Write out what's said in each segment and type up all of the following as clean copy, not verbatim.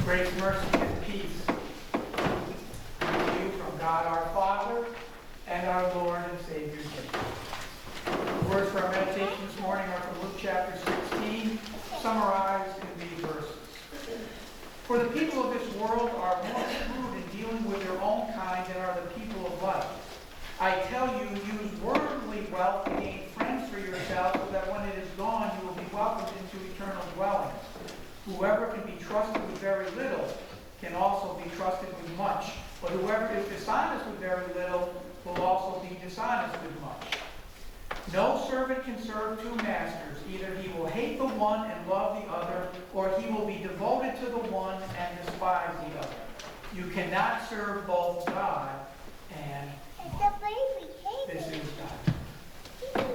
Grace, mercy, and peace to you from God our Father and our Lord and Savior Jesus. The words for our meditation this morning are from Luke chapter 16, summarized in these verses. For the people of this world are more shrewd in dealing with their own kind than are the people of light. I tell you, use worldly wealth to gain friends for yourselves, so that when it is gone, you will be welcomed into eternal dwellings. Whoever can be trusted with very little can also be trusted with much. But whoever is dishonest with very little will also be dishonest with much. No servant can serve two masters. Either he will hate the one and love the other, or he will be devoted to the one and despise the other. You cannot serve both God and money. This is God.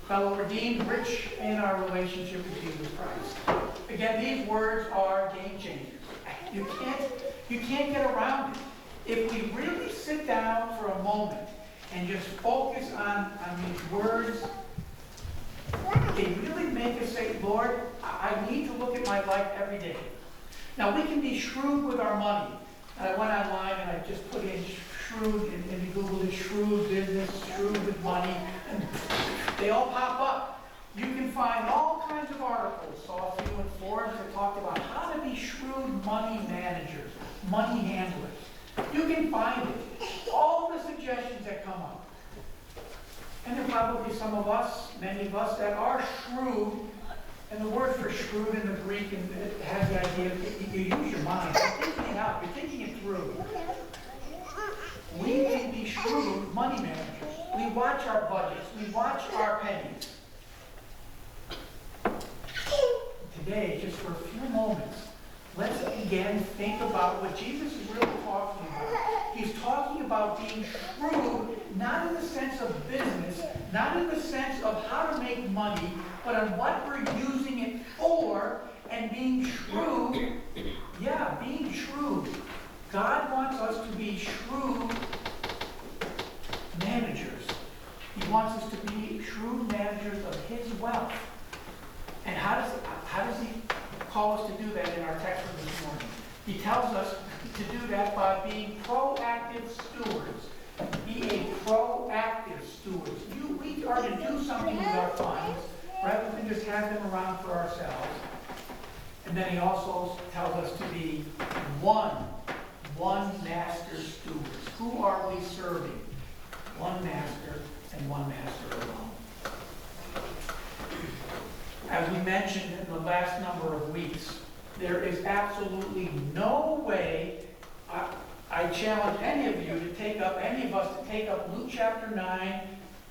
Fellow redeemed, rich in our relationship with Jesus Christ. Again, these words are game changers. You can't get around it. If we really sit down for a moment and just focus on these words, they really make us say, Lord, I need to look at my life every day. Now, we can be shrewd with our money. I went online and I just put in shrewd, and you Google it, shrewd business, shrewd with money, and they all pop up. You can find all kinds of articles, saw a few in forums that talked about how to be shrewd money managers, money handlers. You can find it. All the suggestions that come up. And there are probably some of us, many of us, that are shrewd. And the word for shrewd in the Greek, and it has the idea of you use your mind. You're thinking it out. You're thinking it through. We can be shrewd money managers. We watch our budgets. We watch our pennies. Today, just for a few moments, let's again think about what Jesus is really talking about. He's talking about being shrewd, not in the sense of business, not in the sense of how to make money, but on what we're using it for, and being shrewd. Yeah, being shrewd. God wants us to be shrewd managers. He wants us to be shrewd managers of His wealth. And how does He call us to do that in our text for this morning? He tells us to do that by being proactive stewards. Be a proactive steward. We are to do something with our funds rather than just have them around for ourselves. And then He also tells us to be one master stewards. Who are we serving? One master and one master alone. As we mentioned in the last number of weeks, there is absolutely no way, I challenge any of you to take up, any of us to take up Luke chapter 9.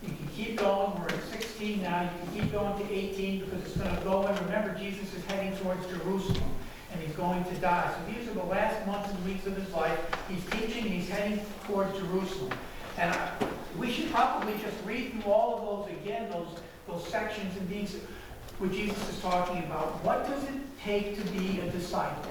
You can keep going. We're at 16 now. You can keep going to 18 because it's going to go. And remember, Jesus is heading towards Jerusalem and He's going to die. So these are the last months and weeks of His life. He's teaching and He's heading towards Jerusalem. And we should probably just read through all of those again, those sections and these where Jesus is talking about what does it take to be a disciple.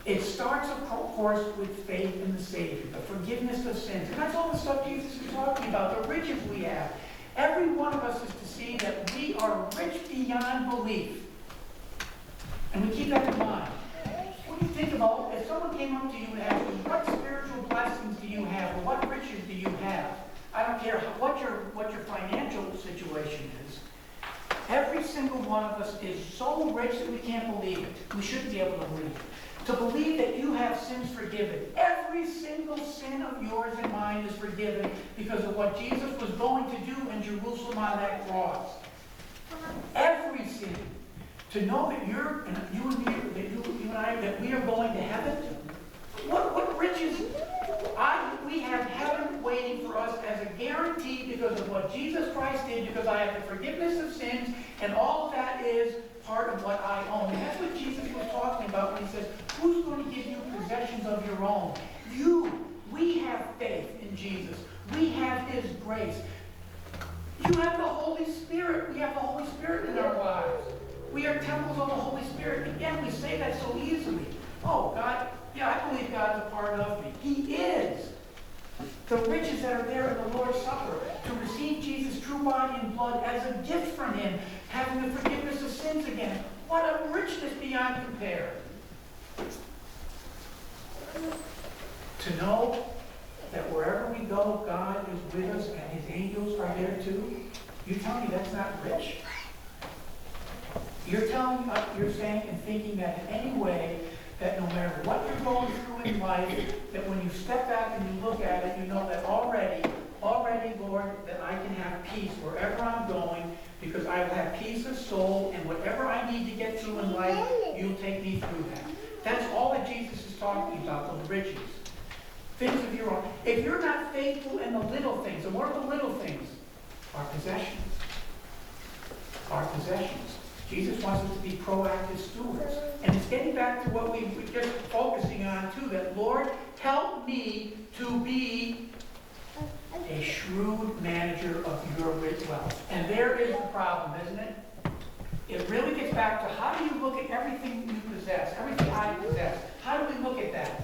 It starts, of course, with faith in the Savior, the forgiveness of sins. And that's all the stuff Jesus is talking about, the riches we have. Every one of us is to see that we are rich beyond belief. And we keep that in mind. When you think about, if someone came up to you and asked you, what spiritual blessings do you have, or what riches do you have? I don't care what your financial situation is. Every single one of us is so rich that we can't believe it. We shouldn't be able to believe it. To believe that you have sins forgiven. Every single sin of yours and mine is forgiven because of what Jesus was going to do in Jerusalem on that cross. Every sin. To know that you and me, that you and I, that we are going to heaven. What riches? We have heaven waiting for us as a guarantee because of what Jesus Christ did, because I have the forgiveness of sins, and all of that is part of what I own. And that's what Jesus was talking about when He says, who's going to give you possessions of your own? You. We have faith in Jesus. We have His grace. You have the Holy Spirit. We have the Holy Spirit in our lives. We are temples of the Holy Spirit. Again, we say that so easily. Oh, God, yeah, I believe God's a part of me. He is. The riches that are there in the Lord's Supper, to receive Jesus' true body and blood as a gift from Him, having the forgiveness of sins again. What a richness beyond compare. To know that wherever we go, God is with us and his angels are there too. You tell me that's not rich? You're saying and thinking that in any way, that no matter what you're going through in life, that when you step back and you look at it, you know that already, Lord, that I can have peace wherever I'm going, because I will have peace of soul, and whatever I need to get through in life, you'll take me through that. That's all that Jesus is talking about, those riches. Things of your own. If you're not faithful in the little things, and what are the little things? Our possessions. Our possessions. Jesus wants us to be proactive stewards. And it's getting back to what we were just focusing on too, that Lord, help me to be a shrewd manager of your rich wealth. And there is the problem, isn't it? It really gets back to how do you look at everything you possess, everything I possess. How do we look at that?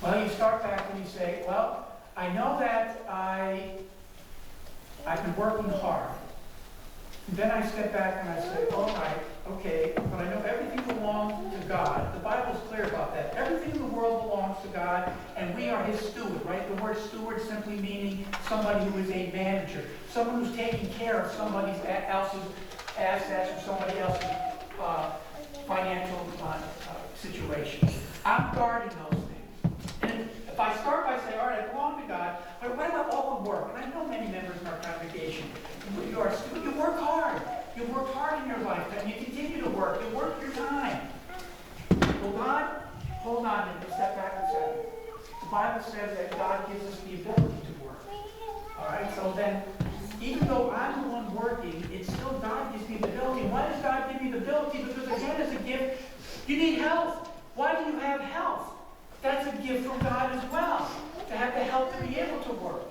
Well, you start back and you say, well, I know that I've been working hard. And then I step back and I say, all right, okay, but I know everything belongs to God. The Bible's clear about that. Everything in the world belongs to God, and we are his steward, right? The word steward simply meaning somebody who is a manager, someone who's taking care of somebody else's assets or somebody else's financial situation. I'm guarding those things. And if I start by saying, all right, I belong to God, but what about all the work? And I know many members in our congregation, you work hard. You work hard in your lifetime. You continue to work. You work your time. Well, God, hold on and step back a second. The Bible says that God gives us the ability to work. All right, so then, even though I'm the one working, it's still God gives me the ability. Why does God give me the ability? Because again, as a gift, you need health. Why do you have health? That's a gift from God as well, to have the health to be able to work.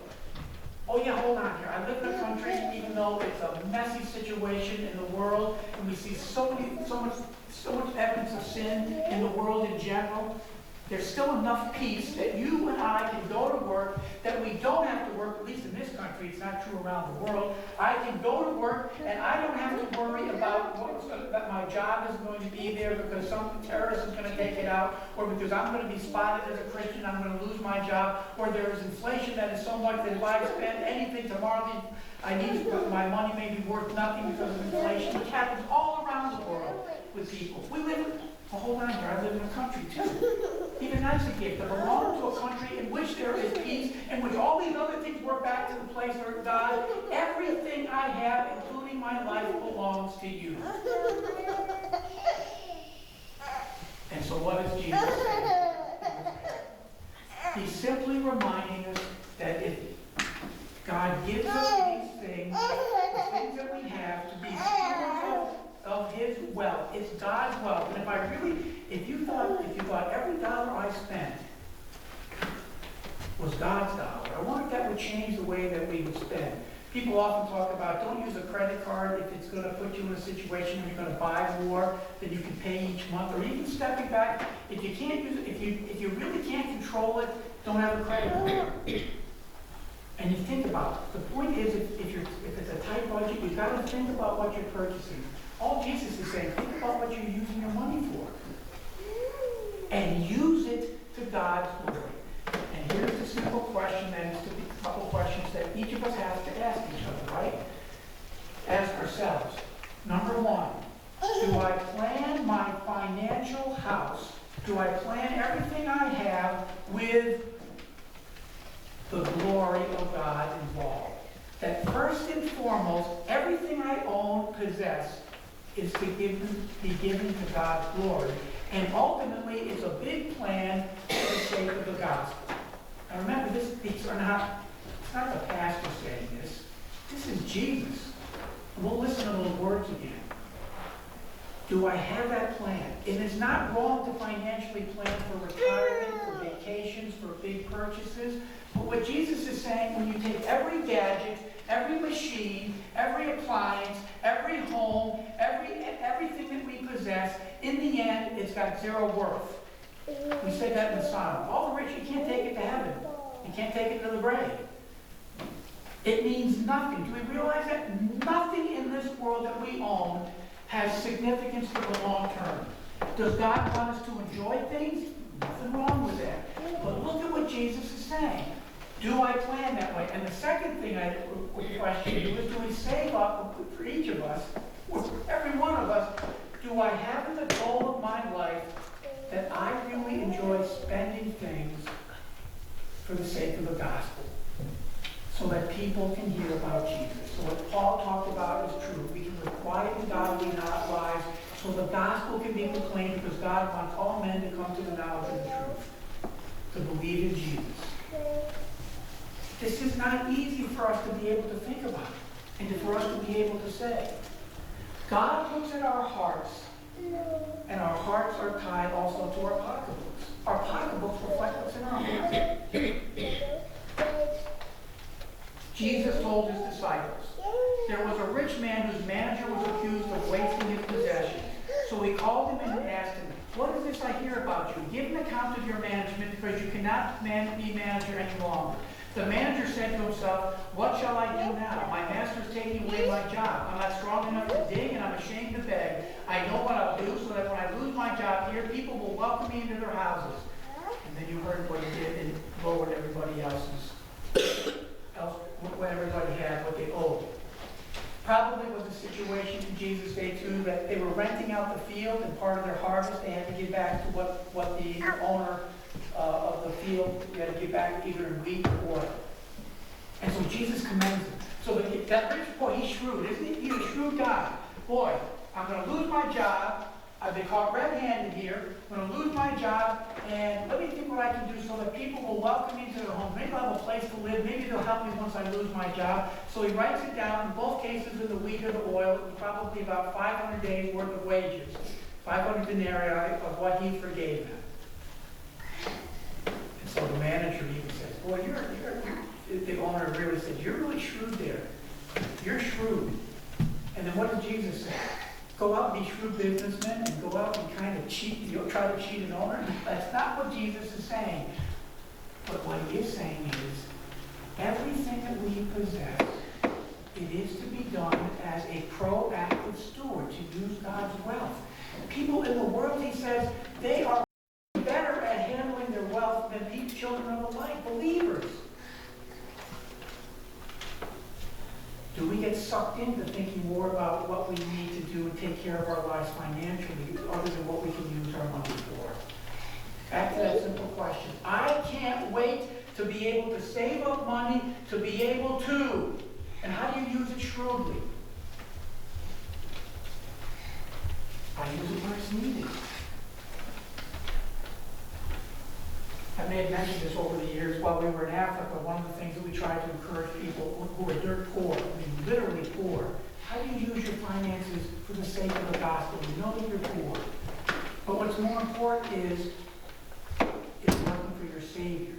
Oh yeah, hold on here. I live in a country, even though it's a messy situation in the world, and we see so much evidence of sin in the world in general, there's still enough peace that you and I can go to work, that we don't have to work, at least in this country, it's not true around the world. I can go to work and I don't have to worry about that my job is going to be there because some terrorist is going to take it out, or because I'm going to be spotted as a Christian, I'm going to lose my job, or there is inflation that is so much that if I spend anything tomorrow, my money may be worth nothing because of inflation, which happens all around the world with people. Hold on here, I live in a country too. Even that's a gift. I belong to a country in which there is peace, in which all these other things work back to the place where God, everything I have, including my life, belongs to you. And so what does Jesus say? He's simply reminding us that if God gives us these things, the things that we have, to be stewards of his wealth. It's God's wealth. And if you thought every dollar I spent was God's dollar, I wonder if that would change the way that we would spend. People often talk about don't use a credit card if it's going to put you in a situation where you're going to buy more than you can pay each month, or even stepping back, if you can't use it, if you really can't control it, don't have a credit card. And you think about it. The point is, if it's a tight budget, you've got to think about what you're purchasing. All Jesus is saying, think about what you're using your money for. And use it to God's glory. And here's the simple question, and it's a couple questions that each of us has to ask each other, right? Ask ourselves. Number one, do I plan my financial house? Do I plan everything I have with the glory of God involved? That first and foremost, everything I own, possess, is to be given to God's glory. And ultimately, it's a big plan for the sake of the gospel. Now remember, it's not the pastor saying this. This is Jesus. And we'll listen to those words again. Do I have that plan? And it's not wrong to financially plan for retirement, for vacations, for big purchases. But what Jesus is saying, when you take every gadget, every machine, every appliance, every home, everything that we possess, in the end, it's got zero worth. We said that in the Psalm. All the rich, you can't take it to heaven. You can't take it to the grave. It means nothing. Do we realize that? Nothing in this world that has significance for the long term. Does God want us to enjoy things? Nothing wrong with that. But look at what Jesus is saying. Do I plan that way? And the second thing I would question you is, do we save up for each of us, for every one of us, do I have in the goal of my life that I really enjoy spending things for the sake of the gospel, so that people can hear about Jesus? So what Paul talked about is true. We can live quiet and godly lives, so the gospel can be proclaimed, because God wants all men to come to the knowledge of the truth, to believe in Jesus. This is not easy for us to be able to think about, and for us to be able to say. God looks at our hearts, and our hearts are tied also to our pocketbooks. Our pocketbooks reflect what's in our hearts. Jesus told his disciples, there was a rich man whose manager was accused of wasting his possessions. So he called him in and asked him, what is this I hear about you? Give an account of your management, because you cannot be manager any longer. The manager said to himself, what shall I do now? My master's taking away my job. I'm not strong enough to dig, and I'm ashamed to beg. I know what I'll do, so that when I lose my job here, people will welcome me into their houses. And then you heard what he did and lowered everybody what everybody had, what they owed. Probably was a situation in Jesus' day too, that they were renting out the field, and part of their harvest they had to give back to what the owner of the field, you had to give back either in wheat or oil. And so Jesus commends him. So that rich boy, he's shrewd, isn't he? He's a shrewd guy. Boy, I'm going to lose my job. I've been caught red-handed here. I'm going to lose my job, and let me think what I can do so that people will welcome me into their homes. Maybe I'll have a place to live. Maybe they'll help me once I lose my job. So he writes it down. In both cases, in the wheat or the oil, it was probably about 500 days' worth of wages, 500 denarii of what he forgave them. And so the manager even says, boy, the owner really said, you're really shrewd there. You're shrewd. And then what does Jesus say? Go out and be shrewd businessmen and go out and kind of cheat, try to cheat an owner? That's not what Jesus is saying. But what he is saying is, everything that we possess, it is to be done as a proactive steward, to use God's wealth. People in the world, he says, they are better at handling their wealth than these children of the light, believers. Do we get sucked into thinking more about what we need to do and take care of our lives financially, other than what we can use our money for? Back to that simple question. I can't wait to be able to save up money, to be able to. And how do you use it shrewdly? I use it where it's needed. I may have mentioned this over the years. While we were in Africa, one of the things that we tried to encourage people who are dirt poor, I mean literally poor, how do you use your finances for the sake of the gospel? You know that you're poor. But what's more important is working for your Savior.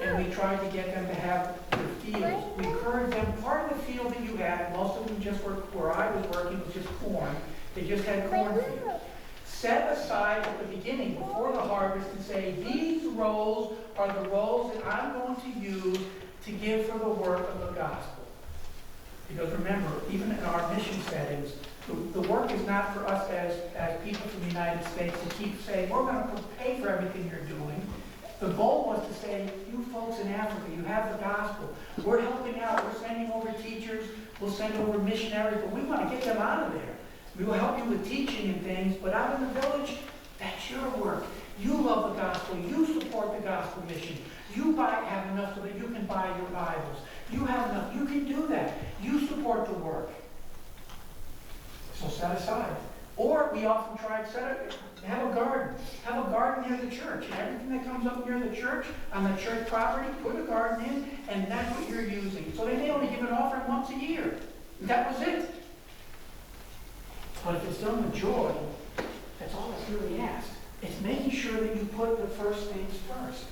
And we tried to get them to have their fields. We encouraged them, part of the field that you had, most of them just were, where I was working, was just corn. They just had cornfields. Set aside at the beginning, before the harvest, and say, these rows are the rows that I'm going to use to give for the work of the gospel. Because remember, even in our mission settings, the work is not for us as people from the United States to keep saying, we're going to pay for everything you're doing. The goal was to say, you folks in Africa, you have the gospel. We're helping out. We're sending over teachers. We'll send over missionaries, but we want to get them out of there. We will help you with teaching and things, but out in the village, that's your work. You love the gospel. You support the gospel mission. You have enough so that you can buy your Bibles. You have enough. You can do that. You support the work. So set aside. Or we often try to have a garden. Have a garden near the church. And everything that comes up near the church, on the church property, put a garden in, and that's what you're using. So they may only give an offering once a year. That was it. But if it's done with joy, that's all that's really asked. It's making sure that you put the first things first.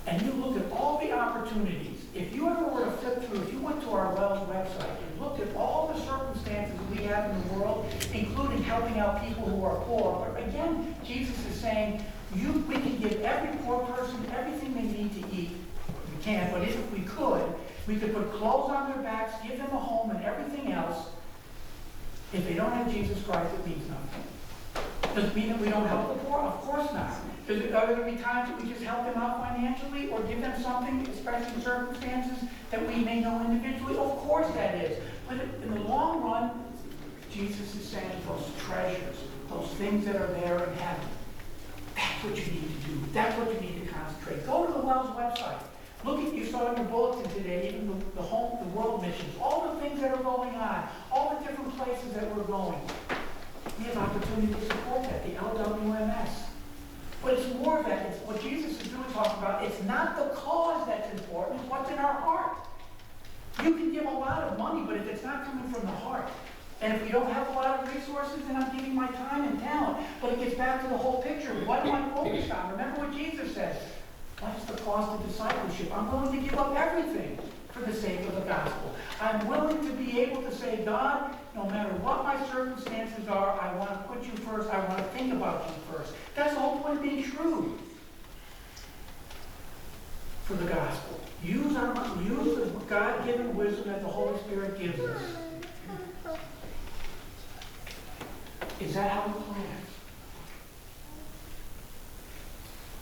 And you look at all the opportunities. If you ever were to flip through, if you went to our Wells website and looked at all the circumstances we have in the world, including helping out people who are poor, but again, Jesus is saying, we can give every poor person everything they need to eat. We can't, but if we could, We could put clothes on their backs, give them a home and everything else. If they don't have Jesus Christ, it means nothing. Does it mean that we don't help the poor? Of course not. Are there going to be times that we just help them out financially or give them something, especially in circumstances that we may know individually? Of course that is. But in the long run, Jesus is saying those treasures, those things that are there in heaven, that's what you need to do. That's what you need to concentrate. Go to the Wells website. Look at, you saw in your bulletin today, even the world missions, all the things that are going on, all the different places that we're going. We have opportunity to support that, the LWMS. But it's more of that. It's what Jesus is really talking about. It's not the cause that's important, it's what's in our heart. You can give a lot of money, but if it's not coming from the heart, and if we don't have a lot of resources, then I'm giving my time and talent. But it gets back to the whole picture. What am I focused on? Remember what Jesus said. What's the cost of discipleship? I'm willing to give up everything for the sake of the gospel. I'm willing to be able to say, God, no matter what my circumstances are, I want to put you first. I want to think about you first. That's the whole point of being true for the gospel. Use the God-given wisdom that the Holy Spirit gives us. Is that how we plan?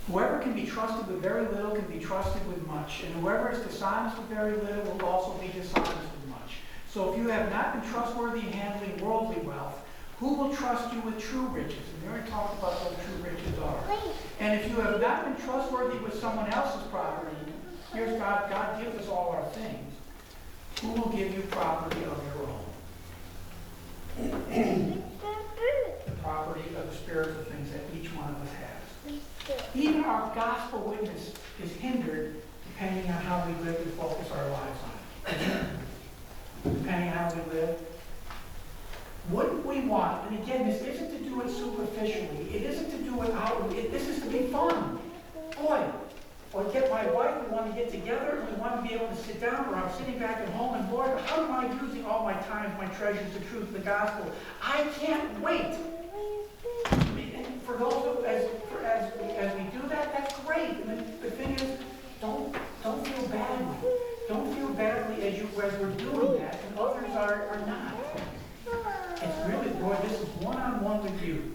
Whoever can be trusted with very little can be trusted with much. And whoever is dishonest with very little will also be dishonest with much. So if you have not been trustworthy in handling worldly wealth, who will trust you with true riches? And we already talked about what true riches are. And if you have not been trustworthy with someone else's property, here's God. God gives us all our things. Who will give you property of your own? The property of the spiritual things that each one of us has. Even our gospel witness is hindered depending on how we live and focus our lives on it. Depending on how we live. Wouldn't we want, and again, this isn't to do it superficially, it isn't to do it outwardly, this is to be fun. Boy, or get my wife, we want to get together, and we want to be able to sit down, or I'm sitting back at home, and Lord, how am I using all my time, my treasures, the truth, the gospel? I can't wait. And for those of, as we do that, that's great. And the thing is, don't feel badly. Don't feel badly as we're doing that, and others are not. It's really, Lord, this is one-on-one with you.